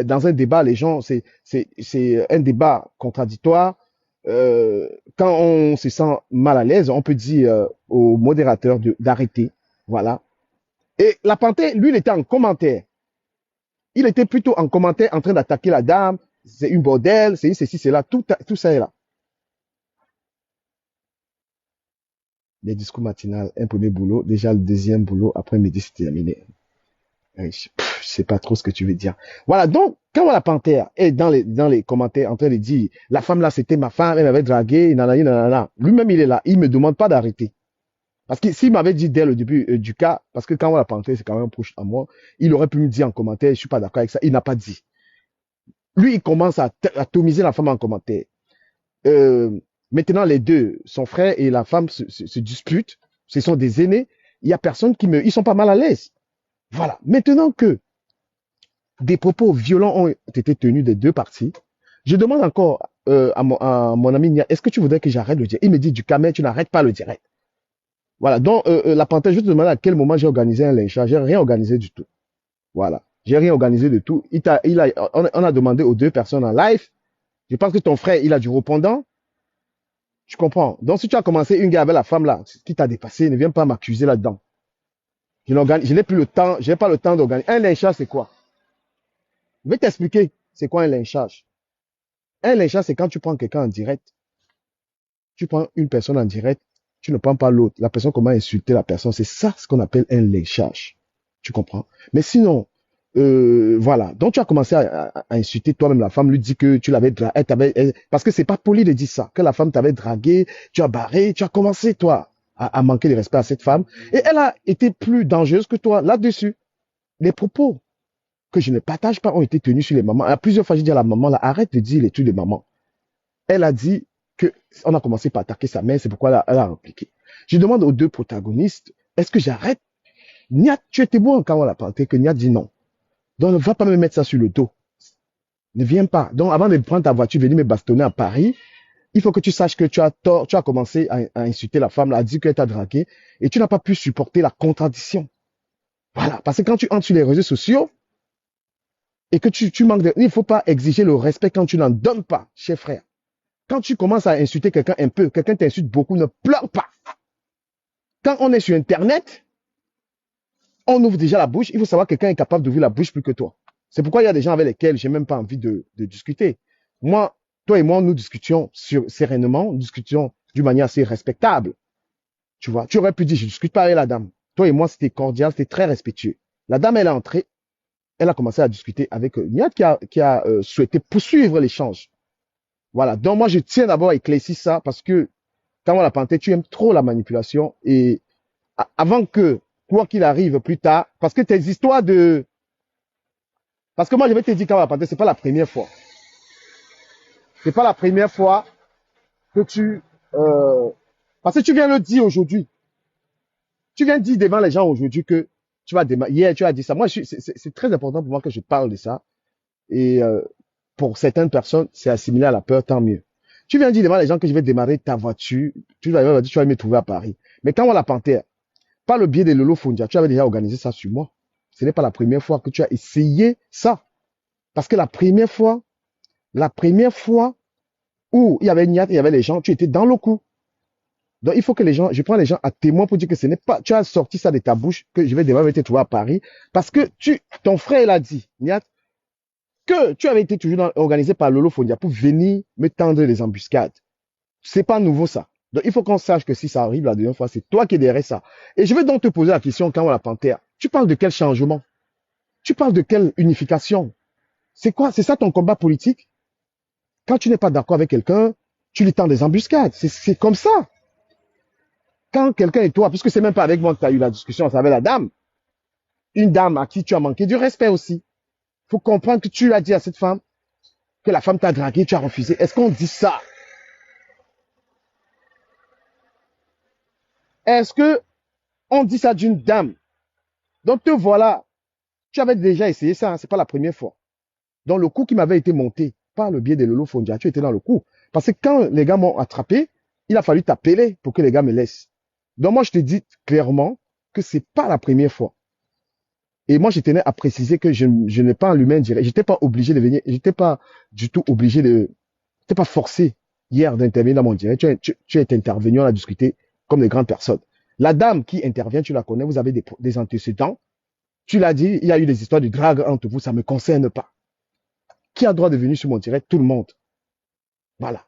Dans un débat, les gens, c'est un débat contradictoire. Quand on se sent mal à l'aise, on peut dire au modérateur d'arrêter. Voilà. Et la panthère, lui, il était en commentaire. Il était plutôt en commentaire en train d'attaquer la dame. C'est une bordel, c'est ceci, c'est là. Tout ça est là. Les discours matinaux, un premier boulot. Déjà, le deuxième boulot, après midi, c'est terminé. Je sais pas trop ce que tu veux dire. Voilà, donc, quand la panthère est dans les commentaires en train de dire, la femme là, c'était ma femme, elle m'avait dragué, nanana, nanana. Lui-même, il est là. Il me demande pas d'arrêter. Parce que s'il m'avait dit dès le début du cas, parce que quand la panthère, c'est quand même proche à moi, il aurait pu me dire en commentaire, je suis pas d'accord avec ça. Il n'a pas dit. Lui, il commence à atomiser la femme en commentaire. Euh, Maintenant, les deux, son frère et la femme se disputent. Ce sont des aînés. Il y a personne qui me, ils sont pas mal à l'aise. Voilà. Maintenant que des propos violents ont été tenus des deux parties, je demande encore à mon ami Nia, est-ce que tu voudrais que j'arrête le direct? Il me dit, du camel, tu n'arrêtes pas le direct. Voilà. Donc, la parenthèse, je te demande à quel moment j'ai organisé un lynchage. J'ai rien organisé du tout. Voilà. J'ai rien organisé du tout. On a demandé aux deux personnes en live. Je pense que ton frère, il a du répondant. Tu comprends? Donc, si tu as commencé une guerre avec la femme là, qui t'a dépassé, ne viens pas m'accuser là-dedans. Je n'ai plus le temps, je n'ai pas le temps d'organiser. Un lynchage, c'est quoi? Je vais t'expliquer c'est quoi un lynchage. Un lynchage, c'est quand tu prends quelqu'un en direct. Tu prends une personne en direct, tu ne prends pas l'autre. La personne comment insulter la personne. C'est ça ce qu'on appelle un lynchage. Tu comprends? Mais sinon, voilà. Donc tu as commencé à insulter toi-même la femme, lui dit que tu l'avais dragué, parce que c'est pas poli de dire ça, que la femme t'avait dragué, tu as barré, tu as commencé toi à manquer de respect à cette femme, et elle a été plus dangereuse que toi là-dessus. Les propos que je ne partage pas ont été tenus sur les mamans. À plusieurs fois, j'ai dit à la maman, là, arrête de dire les trucs de maman. Elle a dit que on a commencé par attaquer sa mère, c'est pourquoi elle a répliqué. Je demande aux deux protagonistes, est-ce que j'arrête? Niat, tu étais bon quand on l'a parlé, que Niat dit non. Donc, ne va pas me mettre ça sur le dos. Ne viens pas. Donc, avant de prendre ta voiture, venir me bastonner à Paris, il faut que tu saches que tu as tort, tu as commencé à insulter la femme, à dire qu'elle t'a dragué, et tu n'as pas pu supporter la contradiction. Voilà. Parce que quand tu entres sur les réseaux sociaux, et que tu manques de, il ne faut pas exiger le respect quand tu n'en donnes pas, cher frère. Quand tu commences à insulter quelqu'un un peu, quelqu'un t'insulte beaucoup, ne pleure pas. Quand on est sur Internet, on ouvre déjà la bouche. Il faut savoir que quelqu'un est capable d'ouvrir la bouche plus que toi. C'est pourquoi il y a des gens avec lesquels j'ai même pas envie de discuter. Moi, toi et moi, nous discutions sereinement, nous discutions d'une manière assez respectable. Tu vois, tu aurais pu dire, je discute pas avec la dame. Toi et moi, c'était cordial, c'était très respectueux. La dame, elle est entrée, elle a commencé à discuter avec Niad qui a souhaité poursuivre l'échange. Voilà. Donc moi, je tiens d'abord à éclaircir ça parce que quand on l'a pensé, tu aimes trop la manipulation et avant que, quoi qu'il arrive plus tard, parce que tes histoires de... Parce que moi, je vais te dire quand on l'a pensé, c'est pas la première fois. C'est pas la première fois que tu... parce que tu viens le dire aujourd'hui. Tu viens dire devant les gens aujourd'hui que tu vas démarrer. Hier, tu as dit ça. Moi, c'est très important pour moi que je parle de ça. Et pour certaines personnes, c'est assimilé à la peur, tant mieux. Tu viens dire devant les gens que je vais démarrer ta voiture, tu vas me trouver à Paris. Mais quand on la panthère, par le biais de Lolo Fondia, tu avais déjà organisé ça sur moi. Ce n'est pas la première fois que tu as essayé ça. Parce que la première fois où il y avait Niat, il y avait les gens, tu étais dans le coup. Donc il faut que les gens, je prends les gens à témoin pour dire que ce n'est pas, tu as sorti ça de ta bouche, que je vais démarrer te trouver à Paris. Parce que ton frère l'a dit, Niat, que tu avais été toujours organisé par Lolo Fondia pour venir me tendre les embuscades. C'est pas nouveau ça. Donc il faut qu'on sache que si ça arrive la deuxième fois, c'est toi qui es derrière ça. Et je vais donc te poser la question quand on la panthère. Tu parles de quel changement? Tu parles de quelle unification? C'est quoi? C'est ça ton combat politique? Quand tu n'es pas d'accord avec quelqu'un, tu lui tends des embuscades. C'est comme ça. Quand quelqu'un est toi, puisque c'est même pas avec moi que tu as eu la discussion, c'est avec la dame. Une dame à qui tu as manqué du respect aussi. Il faut comprendre que tu l'as dit à cette femme, que la femme t'a dragué, tu as refusé. Est-ce qu'on dit ça? Est-ce que on dit ça d'une dame? Donc te voilà. Tu avais déjà essayé ça, hein, c'est pas la première fois. Donc le coup qui m'avait été monté par le biais de Lolo Fondia, tu étais dans le coup. Parce que quand les gars m'ont attrapé, il a fallu t'appeler pour que les gars me laissent. Donc moi je te dis clairement que c'est pas la première fois. Et moi, je tenais à préciser que je n'ai pas en l'humain direct. J'étais pas obligé de venir. J'étais pas du tout obligé de. J'étais pas forcé hier d'intervenir dans mon direct. Tu es intervenu, on a discuté comme des grandes personnes. La dame qui intervient, tu la connais, vous avez des antécédents. Tu l'as dit, il y a eu des histoires de drague entre vous, ça ne me concerne pas. Qui a droit de venir sur mon direct? Tout le monde. Voilà.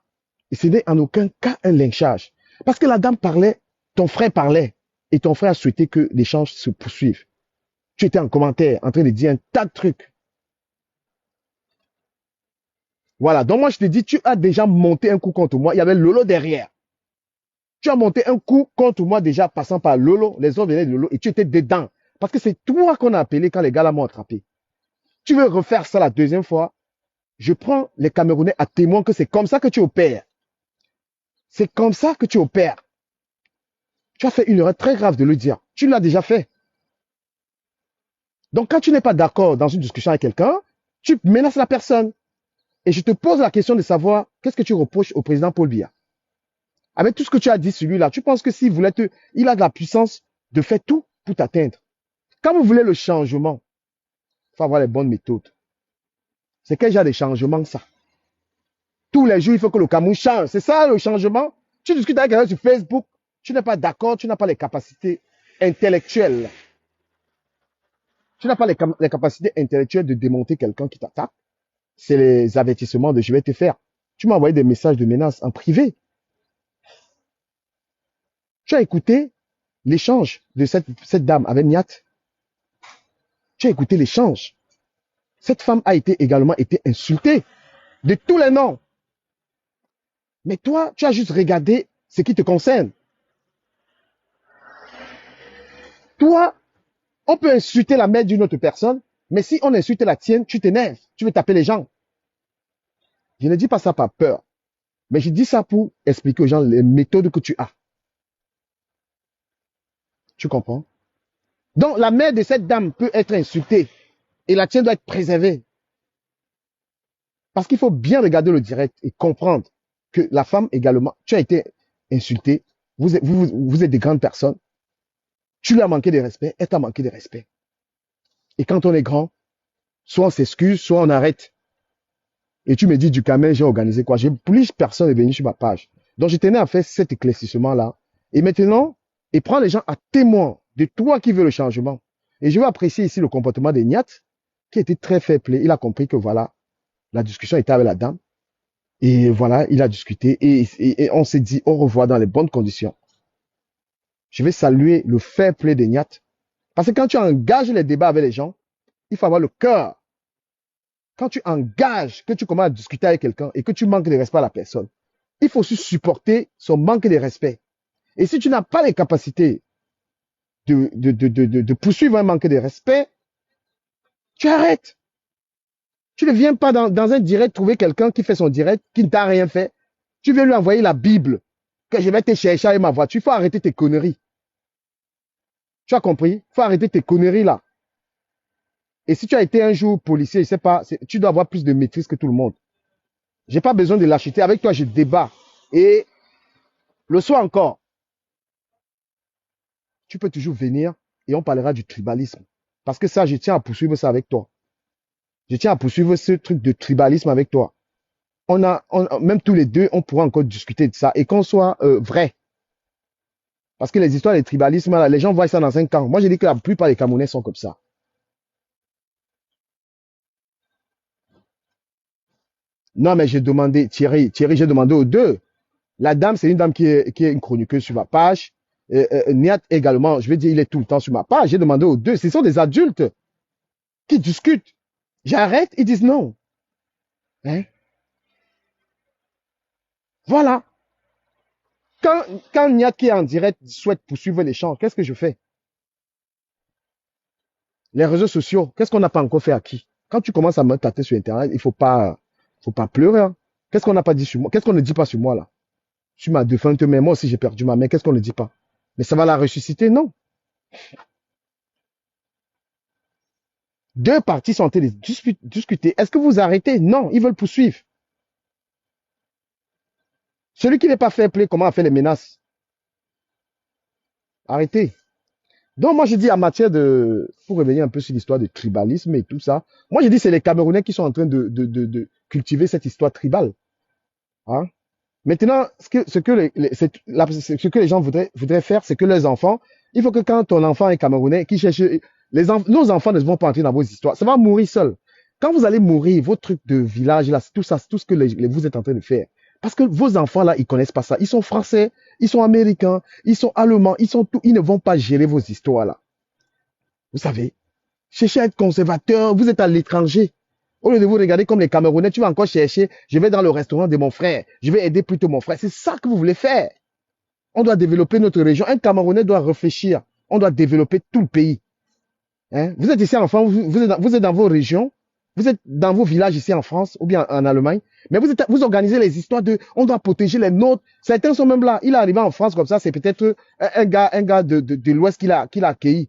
Et ce n'est en aucun cas un lynchage. Parce que la dame parlait, ton frère parlait, et ton frère a souhaité que l'échange se poursuive. Tu étais en commentaire en train de dire un tas de trucs. Voilà. Donc moi, je te dis, tu as déjà monté un coup contre moi. Il y avait Lolo derrière. Tu as monté un coup contre moi déjà passant par Lolo. Les autres venaient de Lolo et tu étais dedans. Parce que c'est toi qu'on a appelé quand les gars là m'ont attrapé. Tu veux refaire ça la deuxième fois? Je prends les Camerounais à témoin que c'est comme ça que tu opères. C'est comme ça que tu opères. Tu as fait une erreur très grave de le dire. Tu l'as déjà fait. Donc quand tu n'es pas d'accord dans une discussion avec quelqu'un, tu menaces la personne. Et je te pose la question de savoir qu'est-ce que tu reproches au président Paul Biya. Avec tout ce que tu as dit sur lui là, tu penses que s'il voulait il a de la puissance de faire tout pour t'atteindre. Quand vous voulez le changement, il faut avoir les bonnes méthodes. C'est quel genre de changement ça? Tous les jours, il faut que le Cameroun change. C'est ça le changement? Tu discutes avec quelqu'un sur Facebook, tu n'es pas d'accord, tu n'as pas les capacités intellectuelles. Tu n'as pas les capacités intellectuelles de démonter quelqu'un qui t'attaque. C'est les avertissements de je vais te faire. Tu m'as envoyé des messages de menace en privé. Tu as écouté l'échange de cette dame avec Niat. Tu as écouté l'échange. Cette femme a également été insultée de tous les noms. Mais toi, tu as juste regardé ce qui te concerne. Toi, on peut insulter la mère d'une autre personne, mais si on insulte la tienne, tu t'énerves, tu veux taper les gens. Je ne dis pas ça par peur, mais je dis ça pour expliquer aux gens les méthodes que tu as. Tu comprends? Donc, la mère de cette dame peut être insultée et la tienne doit être préservée. Parce qu'il faut bien regarder le direct et comprendre que la femme également, tu as été insultée, vous êtes des grandes personnes, tu lui as manqué de respect, elle t'a manqué de respect. Et quand on est grand, soit on s'excuse, soit on arrête. Et tu me dis, du Cameroun, j'ai organisé quoi? Plus personne n'est venu sur ma page. Donc, je tenais à faire cet éclaircissement-là. Et maintenant, et prends les gens à témoin de toi qui veux le changement. Et je vais apprécier ici le comportement de Niat, qui était très fair play. Il a compris que voilà, la discussion était avec la dame. Et voilà, il a discuté et on s'est dit au revoir dans les bonnes conditions. Je vais saluer le fair play de Niat. Parce que quand tu engages les débats avec les gens, il faut avoir le cœur. Quand tu engages, que tu commences à discuter avec quelqu'un et que tu manques de respect à la personne, il faut aussi supporter son manque de respect. Et si tu n'as pas les capacités de poursuivre un manque de respect, tu arrêtes. Tu ne viens pas dans un direct trouver quelqu'un qui fait son direct, qui ne t'a rien fait. Tu viens lui envoyer la Bible, que je vais te chercher avec ma voiture. Il faut arrêter tes conneries. Tu as compris? Il faut arrêter tes conneries là. Et si tu as été un jour policier, je sais pas, tu dois avoir plus de maîtrise que tout le monde. J'ai pas besoin de lâcheté. Avec toi, je débat. Et le soir encore, tu peux toujours venir et on parlera du tribalisme. Parce que ça, je tiens à poursuivre ça avec toi. Je tiens à poursuivre ce truc de tribalisme avec toi. Même tous les deux, on pourra encore discuter de ça et qu'on soit vrai. Parce que les histoires de tribalisme, là, les gens voient ça dans un camp. Moi, j'ai dit que la plupart des Camerounais sont comme ça. Non, mais j'ai demandé, Thierry, j'ai demandé aux deux. La dame, c'est une dame qui est une chroniqueuse sur ma page. Niat également, je vais dire, il est tout le temps sur ma page. J'ai demandé aux deux. Ce sont des adultes qui discutent. J'arrête, ils disent non. Hein? Voilà. Quand Niat qui est en direct souhaite poursuivre l'échange, qu'est-ce que je fais? Les réseaux sociaux, qu'est-ce qu'on n'a pas encore fait à qui? Quand tu commences à me tâter sur Internet, il faut pas pleurer. Hein. Qu'est-ce qu'on n'a pas dit sur moi? Qu'est-ce qu'on ne dit pas sur moi là? Sur ma défunte mère, moi aussi j'ai perdu ma mère, qu'est-ce qu'on ne dit pas? Mais ça va la ressusciter? Non. Deux parties sont en train de discuter. Est-ce que vous arrêtez? Non, ils veulent poursuivre. Celui qui n'est pas fair play, comment a fait les menaces? Arrêtez. Donc, moi, je dis en matière de, pour revenir un peu sur l'histoire du tribalisme et tout ça, moi, je dis c'est les Camerounais qui sont en train de cultiver cette histoire tribale. Hein. Maintenant, ce que les gens voudraient faire, c'est que leurs enfants, il faut que quand ton enfant est camerounais, qui cherche, nos enfants ne vont pas entrer dans vos histoires. Ça va mourir seul. Quand vous allez mourir, vos trucs de village, là, tout ça, tout ce que vous êtes en train de faire. Parce que vos enfants, là, ils connaissent pas ça. Ils sont français, ils sont américains, ils sont allemands, ils sont tout. Ils ne vont pas gérer vos histoires, là. Vous savez, cherchez à être conservateur, vous êtes à l'étranger. Au lieu de vous regarder comme les Camerounais, tu vas encore chercher, je vais dans le restaurant de mon frère, je vais aider plutôt mon frère. C'est ça que vous voulez faire. On doit développer notre région. Un Camerounais doit réfléchir. On doit développer tout le pays. Hein? Vous êtes ici en France, vous êtes dans vos régions, vous êtes dans vos villages ici en France ou bien en Allemagne, mais vous organisez les histoires de on doit protéger les nôtres. Certains sont même là. Il est arrivé en France comme ça, c'est peut-être un gars de l'Ouest qui l'a accueilli.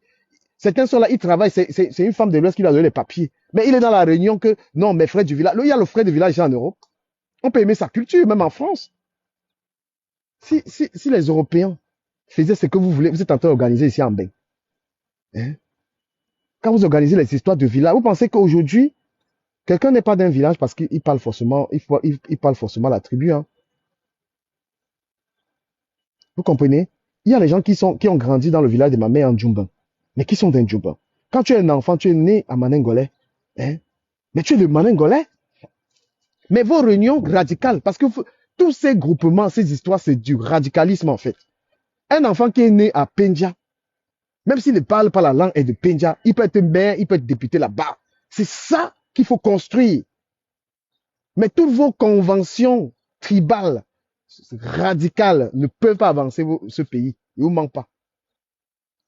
Certains sont là, ils travaillent, c'est une femme de l'Ouest qui lui a donné les papiers. Mais il est dans la réunion que non, mes frères du village. Là, il y a le frère du village ici en Europe. On peut aimer sa culture, même en France. Si les Européens faisaient ce que vous voulez, vous êtes en train d'organiser ici en Bain. Hein? Quand vous organisez les histoires de village, vous pensez qu'aujourd'hui, quelqu'un n'est pas d'un village parce qu'il parle forcément, il parle forcément la tribu. Hein. Vous comprenez? Il y a les gens qui ont grandi dans le village de ma mère en Djumba, mais qui sont d'un Djumba. Quand tu es un enfant, tu es né à Manengolais, hein? Mais tu es de Manengolais. Mais vos réunions radicales, parce que tous ces groupements, ces histoires, c'est du radicalisme en fait. Un enfant qui est né à Pendja, même s'il ne parle pas la langue et de Pendja, il peut être maire, il peut être député là-bas. C'est ça qu'il faut construire. Mais toutes vos conventions tribales, radicales, ne peuvent pas avancer ce pays. Il ne vous manque pas.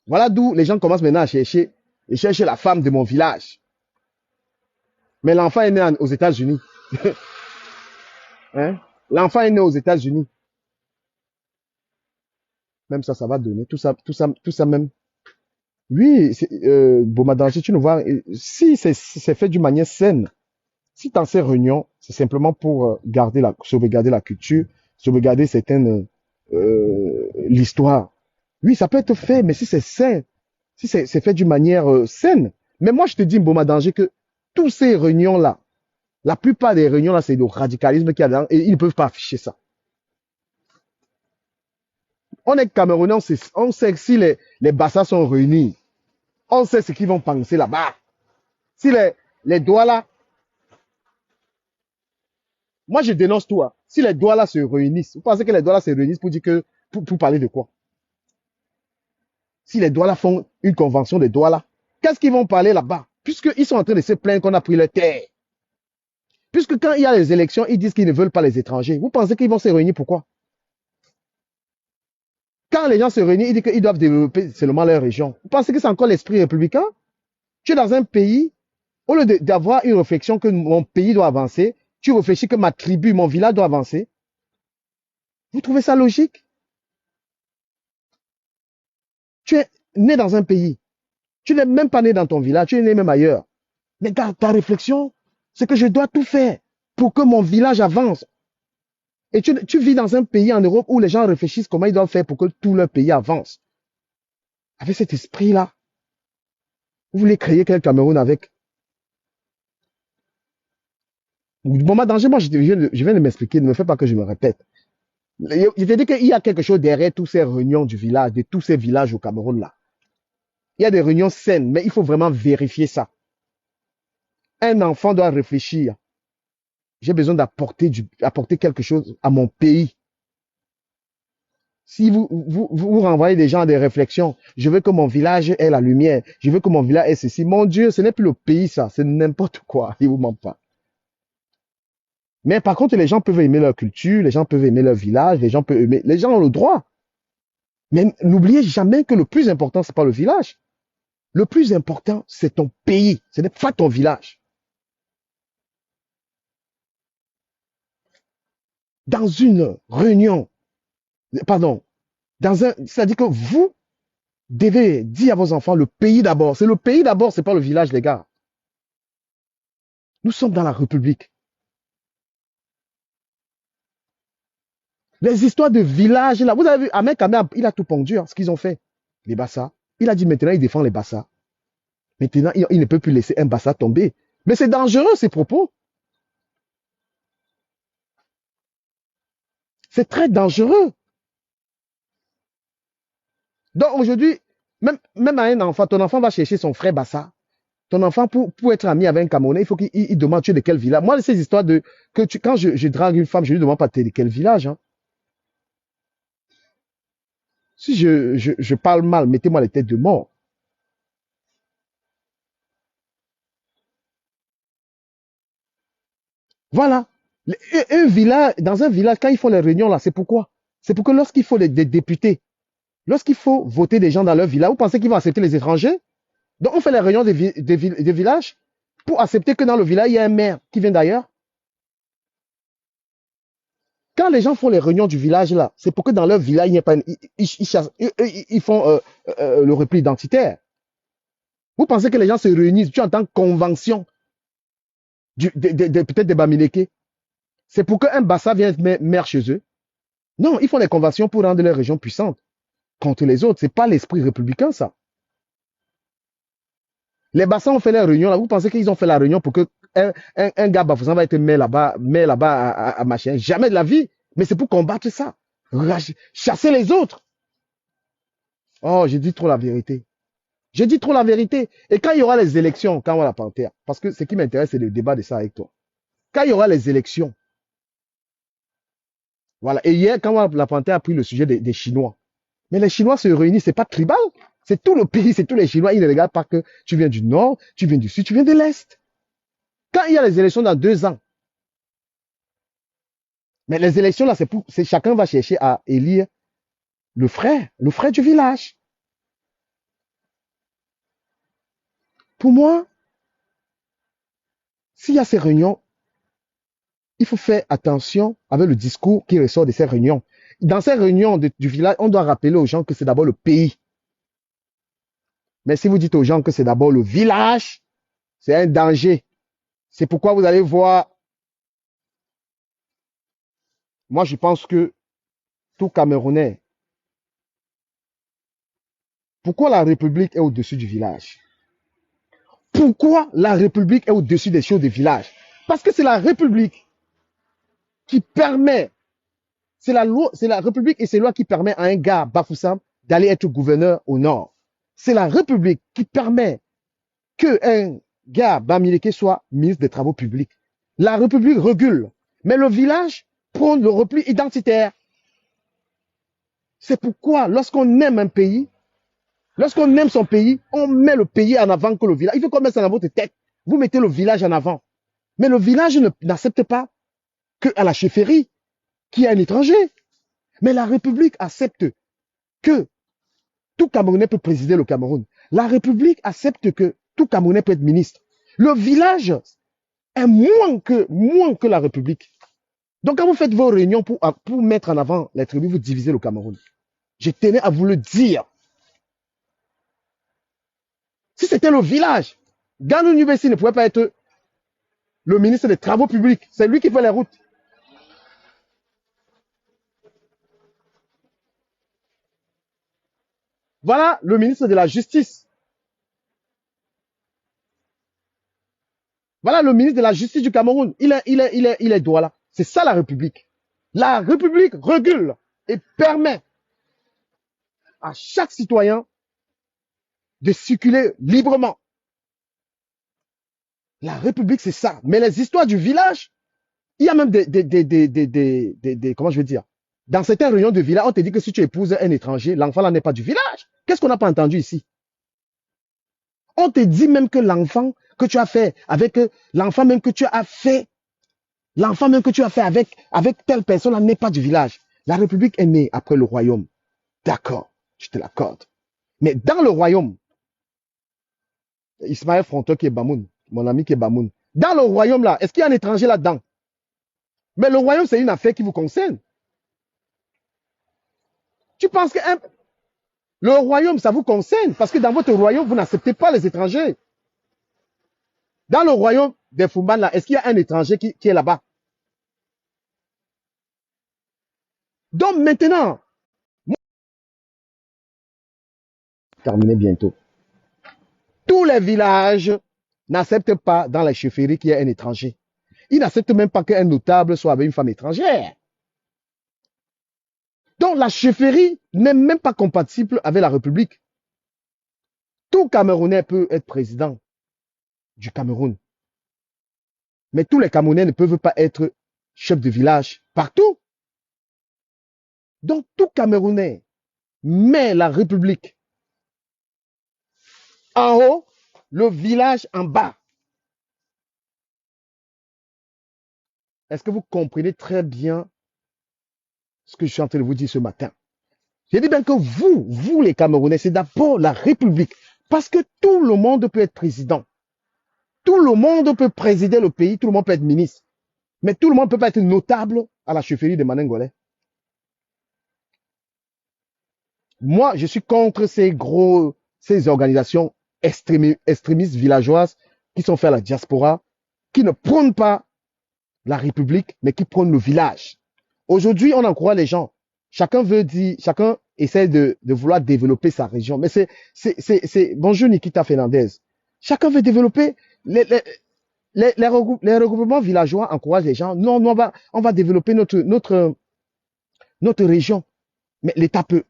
Voilà d'où les gens commencent maintenant à chercher, et chercher la femme de mon village. Mais l'enfant est né aux États-Unis. Hein? L'enfant est né aux États-Unis. Même ça va donner. Tout ça même. Oui, Bomadangi, tu nous vois, si c'est fait d'une manière saine, si dans ces réunions, c'est simplement pour sauvegarder la culture, sauvegarder certaines, l'histoire. Oui, ça peut être fait, mais si c'est sain, si c'est fait d'une manière saine. Mais moi, je te dis, Mboma Danger, que tous ces réunions-là, la plupart des réunions-là, c'est le radicalisme qu'il y a dedans et ils ne peuvent pas afficher ça. On est Camerounais, on sait que si les Bassas sont réunis, on sait ce qu'ils vont penser là-bas. Si les Douala, moi je dénonce tout. Hein. Si les Douala se réunissent, vous pensez que les Douala se réunissent pour dire que, pour parler de quoi? Si les Douala font une convention de Douala, qu'est-ce qu'ils vont parler là-bas? Puisqu'ils sont en train de se plaindre qu'on a pris leur terre. Puisque quand il y a les élections, ils disent qu'ils ne veulent pas les étrangers. Vous pensez qu'ils vont se réunir pourquoi? Quand les gens se réunissent, ils disent qu'ils doivent développer seulement leur région. Vous pensez que c'est encore l'esprit républicain? Tu es dans un pays, au lieu d'avoir une réflexion que mon pays doit avancer, tu réfléchis que ma tribu, mon village doit avancer. Vous trouvez ça logique? Tu es né dans un pays. Tu n'es même pas né dans ton village, tu es né même ailleurs. Mais ta réflexion, c'est que je dois tout faire pour que mon village avance. Et tu vis dans un pays en Europe où les gens réfléchissent comment ils doivent faire pour que tout leur pays avance. Avec cet esprit-là, vous voulez créer quel Cameroun avec? Moment danger, moi, je viens de m'expliquer, ne me fais pas que je me répète. Je te dis qu'il y a quelque chose derrière toutes ces réunions du village, de tous ces villages au Cameroun là. Il y a des réunions saines, mais il faut vraiment vérifier ça. Un enfant doit réfléchir. J'ai besoin apporter quelque chose à mon pays. Si vous renvoyez des gens à des réflexions, je veux que mon village ait la lumière, je veux que mon village ait ceci. Mon Dieu, ce n'est plus le pays, ça, c'est n'importe quoi. Il vous ment pas. Mais par contre, les gens peuvent aimer leur culture, les gens peuvent aimer leur village, les gens ont le droit. Mais n'oubliez jamais que le plus important, c'est pas le village. Le plus important, c'est ton pays. Ce n'est pas ton village. Dans une réunion, pardon, c'est-à-dire que vous devez dire à vos enfants le pays d'abord. C'est le pays d'abord, c'est pas le village, les gars. Nous sommes dans la République. Les histoires de village, là, vous avez vu, Ahmed Kamel, il a tout pondu, hein, ce qu'ils ont fait. Les Bassa. Il a dit maintenant, il défend les Bassa. Maintenant, il ne peut plus laisser un Bassa tomber. Mais c'est dangereux, ces propos. C'est très dangereux. Donc aujourd'hui, même à un enfant, ton enfant va chercher son frère Bassa. Ton enfant, pour être ami avec un Camerounais, il faut qu'il demande tu es de quel village. Moi, ces histoires de quand je drague une femme, je lui demande pas tu es de quel village. Hein. Si je parle mal, mettez-moi les têtes de mort. Voilà. Dans un village, quand ils font les réunions là, c'est pourquoi? C'est pour que lorsqu'il faut des députés, lorsqu'il faut voter des gens dans leur village, vous pensez qu'ils vont accepter les étrangers? Donc on fait les réunions des villages pour accepter que dans le village, il y a un maire qui vient d'ailleurs. Quand les gens font les réunions du village là, c'est pour que dans leur village, il n'y ait pas ils font le repli identitaire. Vous pensez que les gens se réunissent, tu entends convention peut-être des Bamileke. C'est pour qu'un Bassa vienne être maire chez eux. Non, ils font des conventions pour rendre leur région puissante contre les autres. C'est pas l'esprit républicain, ça. Les Bassans ont fait leur réunion là. Vous pensez qu'ils ont fait la réunion pour que un gars Bafoussam va être maire là-bas à machin? Jamais de la vie. Mais c'est pour combattre ça. Chasser les autres. Oh, j'ai dit trop la vérité. J'ai dit trop la vérité. Et quand il y aura les élections, quand on va la panthère, parce que ce qui m'intéresse, c'est le débat de ça avec toi. Quand il y aura les élections, voilà. Et hier, quand la panthère a pris le sujet des Chinois, mais les Chinois se réunissent, c'est pas tribal. C'est tout le pays, c'est tous les Chinois. Ils ne regardent pas que tu viens du nord, tu viens du sud, tu viens de l'est. Quand il y a les élections dans 2 ans, mais les élections là, chacun va chercher à élire le frère du village. Pour moi, s'il y a ces réunions, il faut faire attention avec le discours qui ressort de ces réunions. Dans ces réunions du village, on doit rappeler aux gens que c'est d'abord le pays. Mais si vous dites aux gens que c'est d'abord le village, c'est un danger. C'est pourquoi vous allez voir, moi je pense que tout Camerounais, pourquoi la République est au-dessus du village? Pourquoi la République est au-dessus des choses du village? Parce que c'est la République qui permet, c'est la République et c'est la loi qui permet à un gars, Bafoussam, d'aller être gouverneur au nord. C'est la République qui permet qu'un gars, Bamileke, soit ministre des Travaux publics. La République recule, mais le village prend le repli identitaire. C'est pourquoi, lorsqu'on aime un pays, lorsqu'on aime son pays, on met le pays en avant que le village. Il faut qu'on mette ça dans votre tête. Vous mettez le village en avant. Mais le village n'accepte pas qu'à la chefferie, qu'il y a un étranger. Mais la République accepte que tout Camerounais peut présider le Cameroun. La République accepte que tout Camerounais peut être ministre. Le village est moins que la République. Donc quand vous faites vos réunions pour mettre en avant les tribus, vous divisez le Cameroun. Je tenais à vous le dire. Si c'était le village, Ganou Nubessi ne pouvait pas être le ministre des Travaux publics. C'est lui qui fait les routes. Voilà le ministre de la Justice. Voilà le ministre de la Justice du Cameroun. Il est Douala. C'est ça la République. La République recule et permet à chaque citoyen de circuler librement. La République, c'est ça. Mais les histoires du village, il y a même comment je veux dire, dans certaines réunions de village, on te dit que si tu épouses un étranger, l'enfant là n'est pas du village. Qu'est-ce qu'on n'a pas entendu ici? On te dit même que l'enfant que tu as fait avec l'enfant même que tu as fait, l'enfant même que tu as fait avec telle personne là n'est pas du village. La République est née après le royaume. D'accord, je te l'accorde. Mais dans le royaume, Ismaël Fronto qui est Bamoun, mon ami qui est Bamoun, dans le royaume là, est-ce qu'il y a un étranger là-dedans? Mais le royaume, c'est une affaire qui vous concerne. Tu penses que le royaume, ça vous concerne parce que dans votre royaume, vous n'acceptez pas les étrangers. Dans le royaume des Fumban, là, est-ce qu'il y a un étranger qui est là-bas? Donc maintenant, terminer bientôt. Tous les villages n'acceptent pas dans la chefferie qu'il y ait un étranger. Ils n'acceptent même pas qu'un notable soit avec une femme étrangère. Donc la chefferie n'est même pas compatible avec la République. Tout Camerounais peut être président du Cameroun. Mais tous les Camerounais ne peuvent pas être chefs de village partout. Donc tout Camerounais met la République en haut, le village en bas. Est-ce que vous comprenez très bien ce que je suis en train de vous dire ce matin? J'ai dit bien que vous les Camerounais, c'est d'abord la République. Parce que tout le monde peut être président. Tout le monde peut présider le pays, tout le monde peut être ministre. Mais tout le monde ne peut pas être notable à la chefferie de Manengolais. Moi, je suis contre ces organisations extrémistes villageoises qui sont faites à la diaspora, qui ne prônent pas la République, mais qui prônent le village. Aujourd'hui, on encourage les gens. Chacun essaie de vouloir développer sa région. Mais bonjour Nikita Fernandez. Chacun veut développer les regroupements villageois encouragent les gens. Non, on va développer notre région. Mais l'État peut.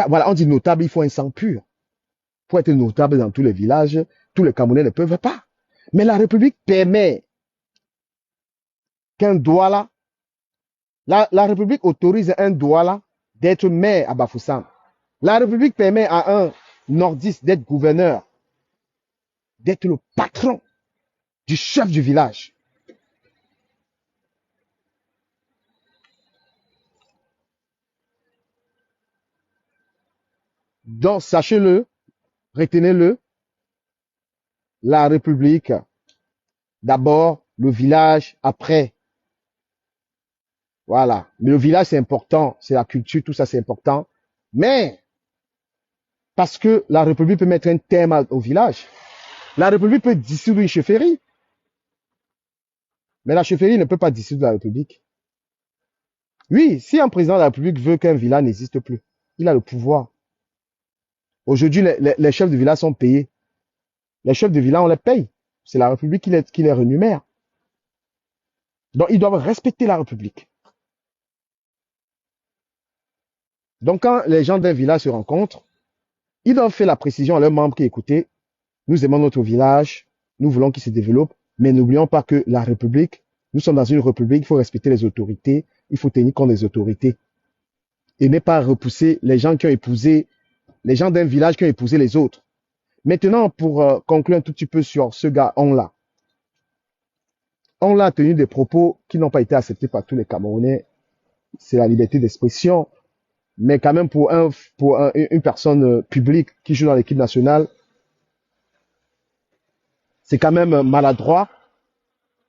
Voilà, on dit notable, il faut un sang pur. Pour être notable dans tous les villages, tous les Camerounais ne peuvent pas. Mais la République permet qu'un Douala, la République autorise un Douala d'être maire à Bafoussam. La République permet à un nordiste d'être gouverneur, d'être le patron du chef du village. Donc, sachez-le, retenez-le, la République, d'abord, le village, après. Voilà. Mais le village, c'est important, c'est la culture, tout ça, c'est important. Mais, parce que la République peut mettre un terme au village, la République peut dissoudre une chefferie. Mais la chefferie ne peut pas dissoudre la République. Oui, si un président de la République veut qu'un village n'existe plus, il a le pouvoir. Aujourd'hui, les chefs de village sont payés. Les chefs de village, on les paye. C'est la République qui les rémunère. Donc, ils doivent respecter la République. Donc, quand les gens d'un village se rencontrent, ils doivent faire la précision à leurs membres qui écoutez, nous aimons notre village, nous voulons qu'il se développe, mais n'oublions pas que la République, nous sommes dans une République, il faut respecter les autorités, il faut tenir compte des autorités. Et ne pas repousser les gens qui ont épousé, les gens d'un village qui ont épousé les autres. Maintenant, pour conclure un tout petit peu sur ce gars, on l'a tenu des propos qui n'ont pas été acceptés par tous les Camerounais. C'est la liberté d'expression. Mais quand même, pour une personne publique qui joue dans l'équipe nationale, c'est quand même maladroit.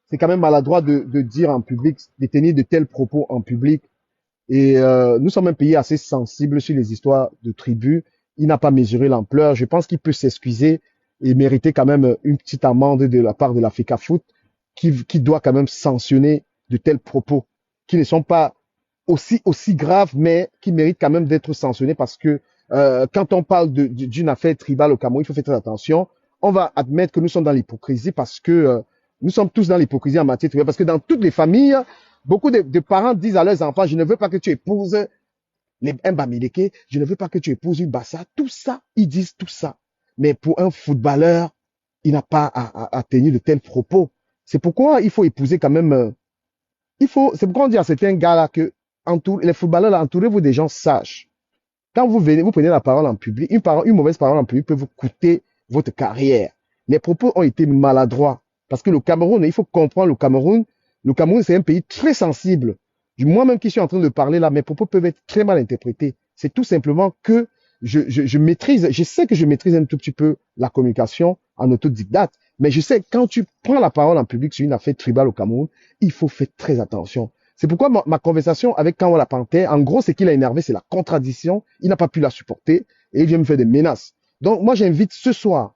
C'est quand même maladroit de dire en public, de tenir de tels propos en public. Et nous sommes un pays assez sensible sur les histoires de tribus. Il n'a pas mesuré l'ampleur. Je pense qu'il peut s'excuser et mériter quand même une petite amende de la part de la FECAFOOT qui doit quand même sanctionner de tels propos qui ne sont pas aussi graves, mais qui méritent quand même d'être sanctionnés parce que quand on parle d'une affaire tribale au Cameroun, il faut faire très attention. On va admettre que nous sommes dans l'hypocrisie parce que nous sommes tous dans l'hypocrisie en matière tribale. Parce que dans toutes les familles, beaucoup de parents disent à leurs enfants, je ne veux pas que tu épouses un Bamileke, je ne veux pas que tu épouses une Bassa. Tout ça, ils disent tout ça. Mais pour un footballeur, il n'a pas à tenir de tels propos. C'est pourquoi il faut épouser quand même. C'est pourquoi on dit à certains gars-là que les footballeurs, là, entourez-vous des gens sages. Quand vous prenez la parole en public, une mauvaise parole en public peut vous coûter votre carrière. Les propos ont été maladroits. Parce que le Cameroun, il faut comprendre le Cameroun, c'est un pays très sensible. Moi-même qui suis en train de parler là, mes propos peuvent être très mal interprétés. C'est tout simplement que je sais que je maîtrise un tout petit peu la communication en autodidacte, mais je sais que quand tu prends la parole en public sur une affaire tribale au Cameroun, il faut faire très attention. C'est pourquoi ma conversation avec Kanwa la Panthère, en gros, ce qui l'a énervé, c'est la contradiction. Il n'a pas pu la supporter et il vient me faire des menaces. Donc, moi, j'invite ce soir,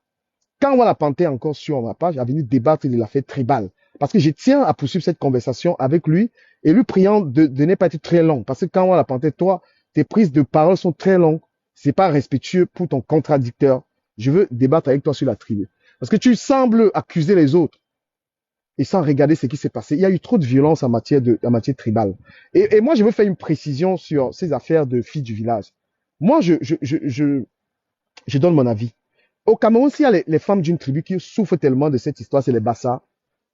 Kanwa la Panthère encore sur ma page, à venir débattre de l'affaire tribale. Parce que je tiens à poursuivre cette conversation avec lui et lui priant de ne pas être très long. Parce que Kanwa la Panthère, toi, tes prises de parole sont très longues. C'est pas respectueux pour ton contradicteur. Je veux débattre avec toi sur la tribu. Parce que tu sembles accuser les autres et sans regarder ce qui s'est passé. Il y a eu trop de violence en matière tribale. Et moi, je veux faire une précision sur ces affaires de filles du village. Moi, je donne mon avis. Au Cameroun, s'il y a les femmes d'une tribu qui souffrent tellement de cette histoire, c'est les Bassa.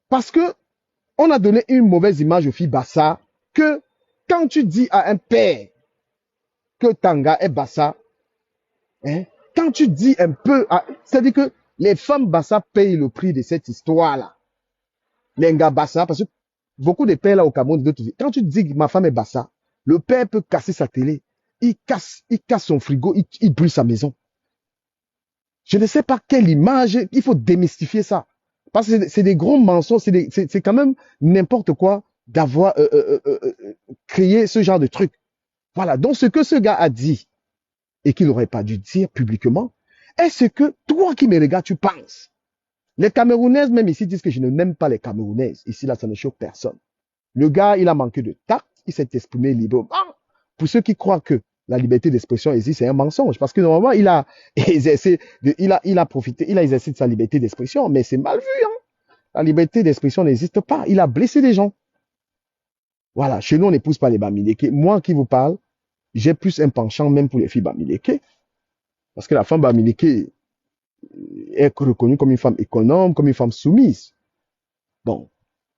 Parce que on a donné une mauvaise image aux filles Bassa que quand tu dis à un père que Tanga est Bassa, hein, quand tu dis un peu, c'est-à-dire que les femmes Bassa payent le prix de cette histoire-là. Les gars Bassa, parce que beaucoup de pères là au Cameroun, quand tu dis que ma femme est Bassa, le père peut casser sa télé, il casse son frigo, il brûle sa maison. Je ne sais pas quelle image, il faut démystifier ça. Parce que c'est des gros mensonges, c'est quand même n'importe quoi d'avoir créé ce genre de truc. Voilà, donc ce que ce gars a dit et qu'il n'aurait pas dû dire publiquement, est ce que toi qui me regardes, tu penses. Les Camerounaises, même ici, disent que je n'aime pas les Camerounaises. Ici, là, ça ne choque personne. Le gars, il a manqué de tact, il s'est exprimé librement. Pour ceux qui croient que la liberté d'expression existe, c'est un mensonge. Parce que normalement, il a exercé de sa liberté d'expression, mais c'est mal vu, hein. La liberté d'expression n'existe pas. Il a blessé des gens. Voilà, chez nous, on n'épouse pas les Bamileke. Moi qui vous parle, j'ai plus un penchant même pour les filles Bamileke. Parce que la femme Bamileke est reconnue comme une femme économe, comme une femme soumise. Bon,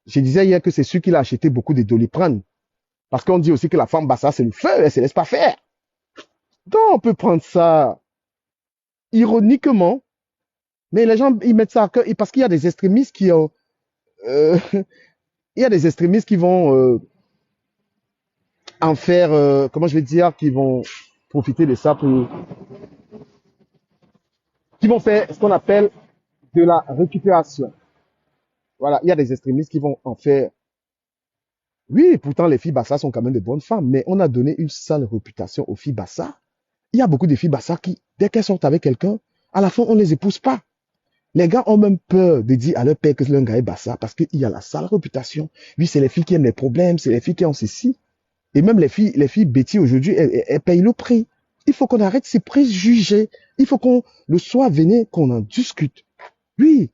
je disais hier que c'est sûr qu'il a acheté beaucoup de Doliprane. Parce qu'on dit aussi que la femme Bassa, c'est le feu, elle se laisse pas faire. Donc, on peut prendre ça ironiquement, mais les gens, ils mettent ça à cœur, parce qu'il y a des extrémistes qui ont, il y a des extrémistes qui vont en faire, comment je vais dire, qui vont profiter de ça qui vont faire ce qu'on appelle de la récupération. Voilà, il y a des extrémistes qui vont en faire. Oui, pourtant les filles Bassa sont quand même de bonnes femmes, mais on a donné une sale réputation aux filles Bassa. Il y a beaucoup de filles Bassa qui, dès qu'elles sont avec quelqu'un, à la fin, on ne les épouse pas. Les gars ont même peur de dire à leur père que l'un gars est Bassa parce qu'il y a la sale réputation. Oui, c'est les filles qui aiment les problèmes, c'est les filles qui ont ceci. Et même les filles bêtises aujourd'hui, elles payent le prix. Il faut qu'on arrête ces préjugés. Il faut qu'on, le soir venez, qu'on en discute. Oui,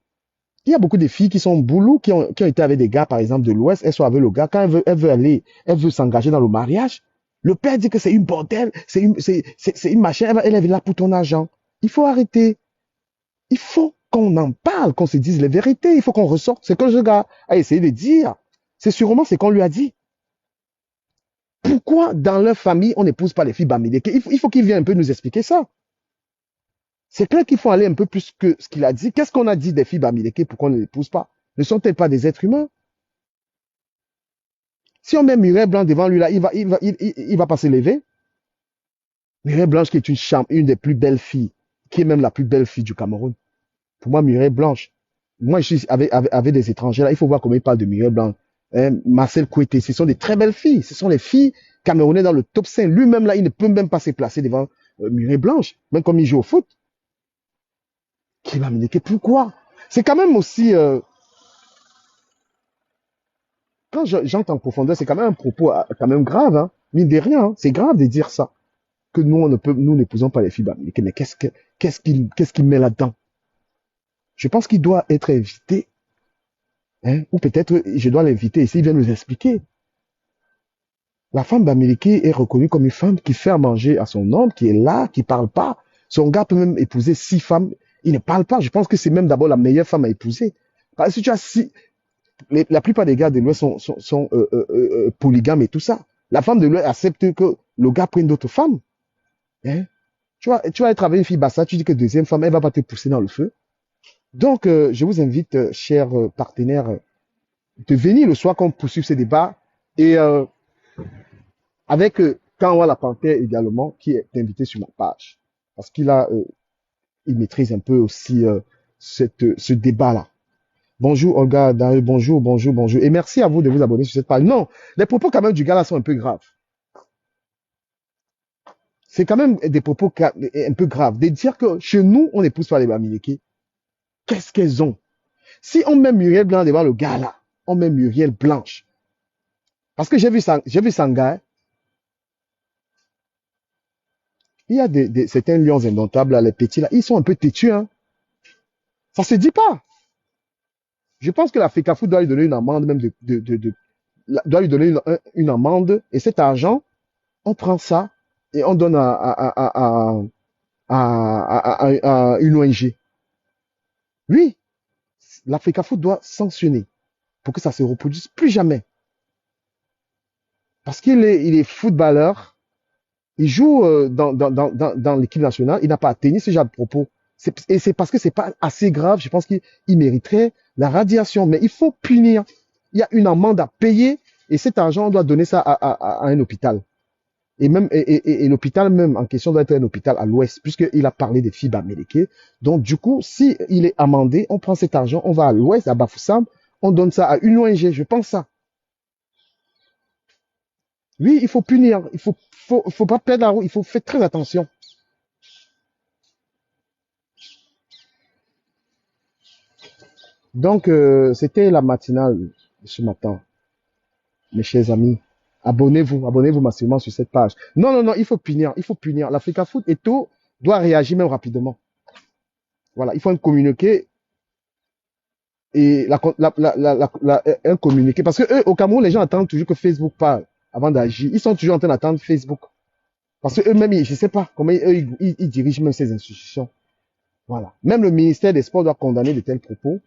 il y a beaucoup de filles qui sont boulot, qui ont été avec des gars, par exemple, de l'Ouest, elles sont avec le gars, quand elle veut s'engager dans le mariage, le père dit que c'est une bordel, c'est une machin, elle est là pour ton argent. Il faut arrêter. Il faut qu'on en parle, qu'on se dise les vérités, il faut qu'on ressorte. C'est que ce gars a essayé de dire. C'est sûrement ce qu'on lui a dit. Pourquoi dans leur famille, on n'épouse pas les filles Bamileke? Il faut qu'il vienne un peu nous expliquer ça. C'est clair qu'il faut aller un peu plus que ce qu'il a dit. Qu'est-ce qu'on a dit des filles Bamileke pour qu'on ne les épouse pas? Ne sont-elles pas des êtres humains? Si on met Mireille Blanche devant lui, là, il va pas se lever. Mireille Blanche qui est une des plus belles filles, qui est même la plus belle fille du Cameroun. Pour moi, Mireille Blanche. Moi, je suis avec des étrangers, là, il faut voir comment ils parlent de Mireille Blanche. Marcel Kouete, ce sont des très belles filles. Ce sont les filles camerounaises dans le top 5. Lui-même, là, il ne peut même pas se placer devant Mireille Blanche, même comme il joue au foot. Qui va me dire pourquoi? C'est quand même aussi, quand j'entends en profondeur, c'est quand même un propos quand même grave, hein. Mine de rien, hein. C'est grave de dire ça. Que nous n'épousons pas les filles bamileke. Mais qu'est-ce qu'il met là-dedans? Je pense qu'il doit être invité. Hein? Ou peut-être, je dois l'inviter ici, il vient nous expliquer. La femme bamileke est reconnue comme une femme qui fait à manger à son homme, qui est là, qui parle pas. Son gars peut même épouser 6 femmes. Il ne parle pas. Je pense que c'est même d'abord la meilleure femme à épouser. Parce que tu as la plupart des gars de l'Ouest sont polygames et tout ça. La femme de l'Ouest accepte que le gars prenne d'autres femmes. Hein? Tu vas être avec une fille bassa, tu dis que deuxième femme, elle va pas te pousser dans le feu. Donc, je vous invite, chers partenaires, de venir le soir qu'on poursuive ce débat. Et avec Kanwa la Panthère également, qui est invité sur ma page. Parce il maîtrise un peu aussi ce débat-là. Bonjour Olga, Dario, bonjour. Et merci à vous de vous abonner sur cette page. Non, les propos quand même du gars là sont un peu graves. C'est quand même des propos un peu graves. De dire que chez nous, on n'épouse pas les bamileke. Qu'est-ce qu'elles ont? Si on met Muriel Blanc devant le gars là, on met Muriel Blanche. Parce que j'ai vu Sangha. Il y a certains lions indomptables, là, les petits, là, ils sont un peu têtus, hein. Ça se dit pas. Je pense que la FECAFOOT doit lui donner une amende, même doit lui donner une amende, et cet argent, on prend ça, et on donne à une ONG. Oui, la FECAFOOT doit sanctionner pour que ça se reproduise plus jamais. Parce il est footballeur, il joue dans l'équipe nationale, il n'a pas à tenir ce genre de propos. Et c'est parce que c'est pas assez grave, je pense qu'il mériterait la radiation. Mais il faut punir. Il y a une amende à payer et cet argent, on doit donner ça à un hôpital. Et même et l'hôpital même en question doit être un hôpital à l'ouest, puisqu'il a parlé des filles bamileke. Donc du coup, si il est amendé, on prend cet argent, on va à l'ouest, à Bafoussam, on donne ça à une ONG, je pense ça. Oui, il faut punir, faut pas perdre la route, il faut faire très attention. Donc, c'était la matinale de ce matin, mes chers amis. Abonnez-vous massivement sur cette page. Non, non, non, il faut punir, il faut punir. L'Africa Foot et tout doit réagir même rapidement. Voilà, il faut un communiqué et un communiqué. Parce que eux, au Cameroun, les gens attendent toujours que Facebook parle avant d'agir. Ils sont toujours en train d'attendre Facebook. Parce que eux-mêmes, je ne sais pas comment ils dirigent même ces institutions. Voilà. Même le ministère des Sports doit condamner de tels propos.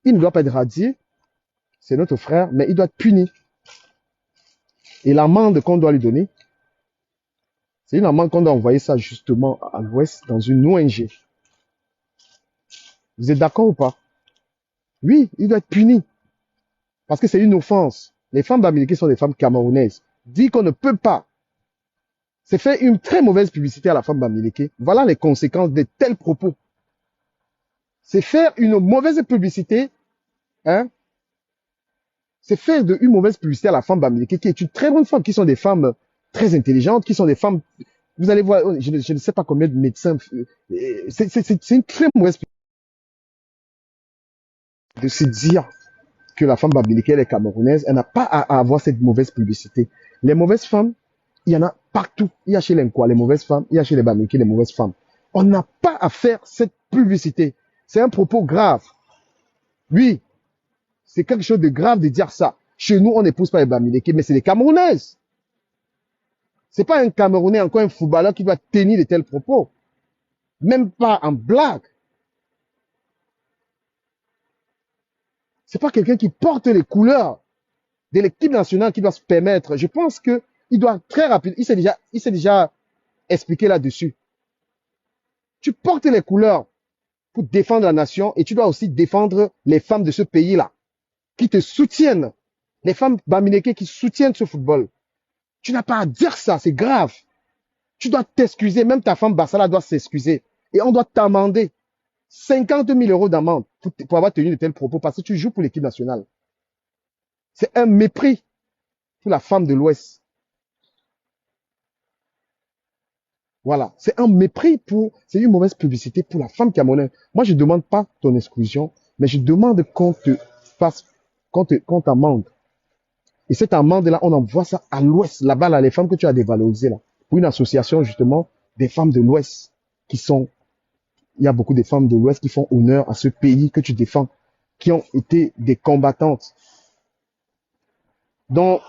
Il ne doit pas être radié. C'est notre frère, mais il doit être puni. Et l'amende qu'on doit lui donner, c'est une amende qu'on doit envoyer ça justement à l'ouest dans une ONG. Vous êtes d'accord ou pas? Oui, il doit être puni. Parce que c'est une offense. Les femmes bamileke sont des femmes camerounaises. Dire qu'on ne peut pas, c'est faire une très mauvaise publicité à la femme bamileke. Voilà les conséquences de tels propos. C'est faire une mauvaise publicité, hein? C'est faire une mauvaise publicité à la femme bamileke, qui est une très bonne femme, qui sont des femmes très intelligentes, qui sont des femmes, vous allez voir, je ne sais pas combien de médecins, c'est une très mauvaise publicité de se dire que la femme bamileke, elle est camerounaise, elle n'a pas à avoir cette mauvaise publicité. Les mauvaises femmes, il y en a partout. Il y a chez les Nkwa, les mauvaises femmes, il y a chez les bamileke, les mauvaises femmes. On n'a pas à faire cette publicité. C'est un propos grave. Oui, c'est quelque chose de grave de dire ça. Chez nous, on n'épouse pas les bamileke, mais c'est les Camerounaises. C'est pas un Camerounais, encore un footballeur qui doit tenir de tels propos. Même pas en blague. C'est pas quelqu'un qui porte les couleurs de l'équipe nationale qui doit se permettre. Je pense que il doit très rapide. Il s'est déjà expliqué là-dessus. Tu portes les couleurs pour défendre la nation et tu dois aussi défendre les femmes de ce pays-là qui te soutiennent. Les femmes bamileke qui soutiennent ce football. Tu n'as pas à dire ça, c'est grave. Tu dois t'excuser, même ta femme Bassala doit s'excuser. Et on doit t'amender 50 000 euros d'amende pour avoir tenu de tels propos parce que tu joues pour l'équipe nationale. C'est un mépris pour la femme de l'Ouest. Voilà, c'est un mépris c'est une mauvaise publicité pour la femme camerounaise. Moi, je ne demande pas ton exclusion, mais je demande qu'on te fasse, qu'on t'amende. Et cette amende-là, on envoie ça à l'Ouest, là-bas, là, les femmes que tu as dévalorisées, là, pour une association, justement, des femmes de l'Ouest, il y a beaucoup de femmes de l'Ouest qui font honneur à ce pays que tu défends, qui ont été des combattantes. Donc,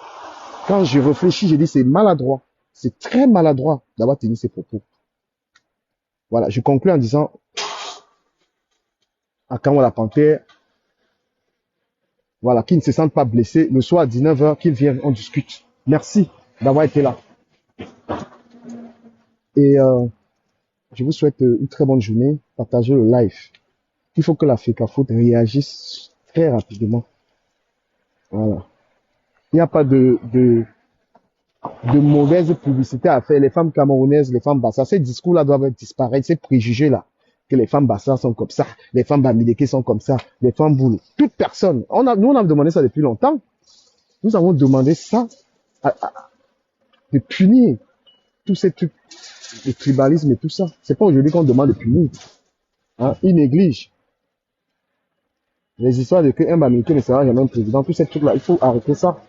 quand je réfléchis, je dis c'est maladroit. C'est très maladroit d'avoir tenu ces propos. Voilà, je conclue en disant à Kamwa la Panthère, voilà, qu'ils ne se sentent pas blessés. Le soir à 19h, qu'ils viennent, on discute. Merci d'avoir été là. Et je vous souhaite une très bonne journée. Partagez le live. Il faut que la FECAFOOT réagisse très rapidement. Voilà. Il n'y a pas de mauvaise publicité à faire. Les femmes camerounaises, les femmes bassas, ces discours-là doivent disparaître, ces préjugés-là, que les femmes bassas sont comme ça, les femmes bamileke sont comme ça, les femmes boules. Toute personne. Nous, on a demandé ça depuis longtemps. Nous avons demandé ça, de punir tous ces trucs, le tribalisme et tout ça. C'est pas aujourd'hui qu'on demande de punir. Hein? Ils négligent. Les histoires de qu'un bamileke ne sera jamais un président, tous ces trucs-là, il faut arrêter ça.